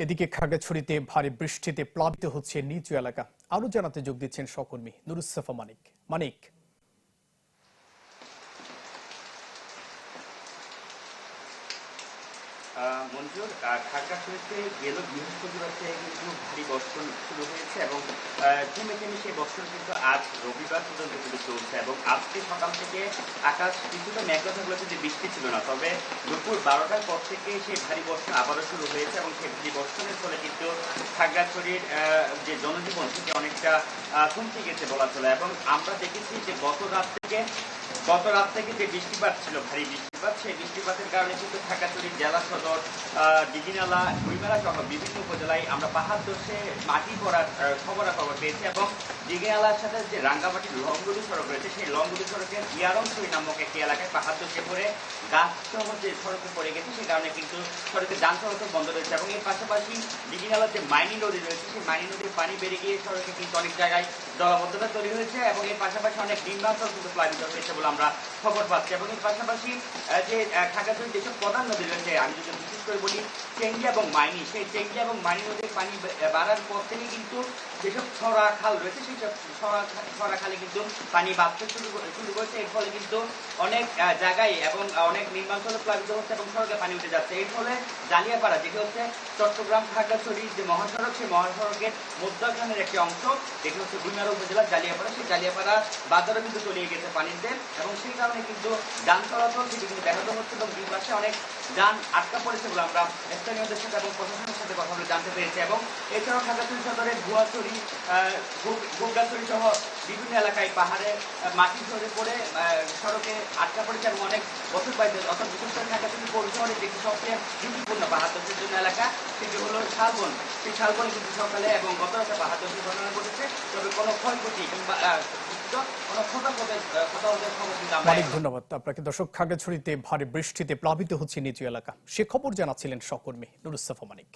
এদিকে খাগড়াছড়িতে ভারী বৃষ্টিতে প্লাবিত হচ্ছে নিচু এলাকা। আরো জানাতে যোগ দিচ্ছেন সহকর্মী নুরুসফা মানিক। মঞ্জুর, খাগড়াছড়িতে গেল বৃহস্পতিবার থেকে কিন্তু ভারী বর্ষণ শুরু হয়েছে এবং থেমে থেমে সেই বর্ষণ কিন্তু আজ রবিবার পর্যন্ত কিন্তু চলছে এবং আজকে সকাল থেকে আকাশ কিছুটা মেঘলা থাকলেও কিন্তু বৃষ্টি ছিল না, তবে দুপুর 12টার পর থেকে সেই ভারী বর্ষণ আবারও শুরু হয়েছে এবং সেই ভারী বর্ষণের ফলে কিন্তু খাগড়াছড়ির যে জনজীবন সেটি অনেকটা থমকে গেছে বলা চলে। এবং আমরা দেখেছি যে গত রাত থেকে যে বৃষ্টিপাত ছিল, ভারী বৃষ্টিপাত, সেই বৃষ্টিপাতের কারণে কিন্তু খাগড়াছড়ির জেলা সদর, দিঘিনালা, গুইমেলা সহ বিভিন্ন উপজেলায় আমরা পাহাড় ধসে মাটি পড়ার খবরাখবর পেয়েছি এবং দিঘিনালার সাথে যে রাঙ্গামাটির লংগুলি সড়ক রয়েছে সেই লংগুলি সড়কের ইয়ারংছড়ি নামক একটি এলাকায় পাহাড় ধসে পড়ে গাছ সহ যে সড়কে পড়ে গেছে, সেই কারণে কিন্তু সড়কে যান চলাচল বন্ধ রয়েছে এবং এর পাশাপাশি দিঘিনালার যে মাইনি নদী রয়েছে সেই মাইনি নদীর পানি বেড়ে গিয়ে সড়কে কিন্তু অনেক জায়গায় জলাবদ্ধতা তৈরি হয়েছে এবং এর পাশাপাশি অনেক নিম্নাঞ্চল কিন্তু প্লাবিত হয়েছে বলে আমরা খবর পাচ্ছি। এবং এর পাশাপাশি যে খাগড়াছড়ির যেসব প্রধান নদী রয়েছে, আমি যদি বিশেষ করে বলি চেঙ্গি এবং মাইনি, সেই চেঙ্গি এবং মাইনি নদীর পানি বাড়ার পর থেকে কিন্তু যেসব ছড়া খাল রয়েছে সেই সব ছড়া খালে কিন্তু পানি বাড়তে শুরু করেছে। এর ফলে কিন্তু অনেক জায়গায় এবং অনেক নিম্নাঞ্চলে প্লাবিত হচ্ছে এবং সড়কে পানি উঠে যাচ্ছে। এর ফলে জালিয়াপাড়া, যেটি হচ্ছে চট্টগ্রাম খাগড়াছড়ি যে মহাসড়ক, সেই মহাসড়কের মধ্যখানের একটি অংশ, যেটি হচ্ছে গুইমেলা উপজেলার জালিয়াপাড়া, সেই জালিয়াপাড়া বাজারও কিন্তু তলিয়ে গেছে পানিতে এবং সেই কারণে কিন্তু যান চলাচল সেটি কিন্তু ব্যাহত হচ্ছে এবং দুই পাশে অনেক যান আটকা পড়েছে বলে আমরা স্থানীয়দের সাথে এবং প্রশাসনের সাথে কথা বলে জানতে পেরেছি। এবং এছাড়াও খাগড়াছড়ি সদরের ভুয়াছড়ি, গোবগাছড়ি সহ বিভিন্ন এলাকায় পাহাড়ে মাটি ঝরে পড়ে সড়কে আটকা পড়েছে এবং অনেক বছর বাইতে, অর্থাৎ বিশেষ করে খাগড়াছড়ি পৌর শহরের যেটি সবচেয়ে ঝুঁকিপূর্ণ পাহাড় ধসের জন্য এলাকা, সেটি হলো শালবন। সেই শালবনে কিন্তু সকালে এবং গত রাতে পাহাড় ধসের ঘটনা ঘটেছে, তবে কোনো ক্ষয়ক্ষতি কিংবা ধন্যবাদ আপনাকে। দর্শক, খাগড়াছড়িতে ভারী বৃষ্টিতে প্লাবিত হচ্ছে নিচু এলাকা, সে খবর জানাচ্ছিলেন সহকর্মী নুরুসফা মানিক।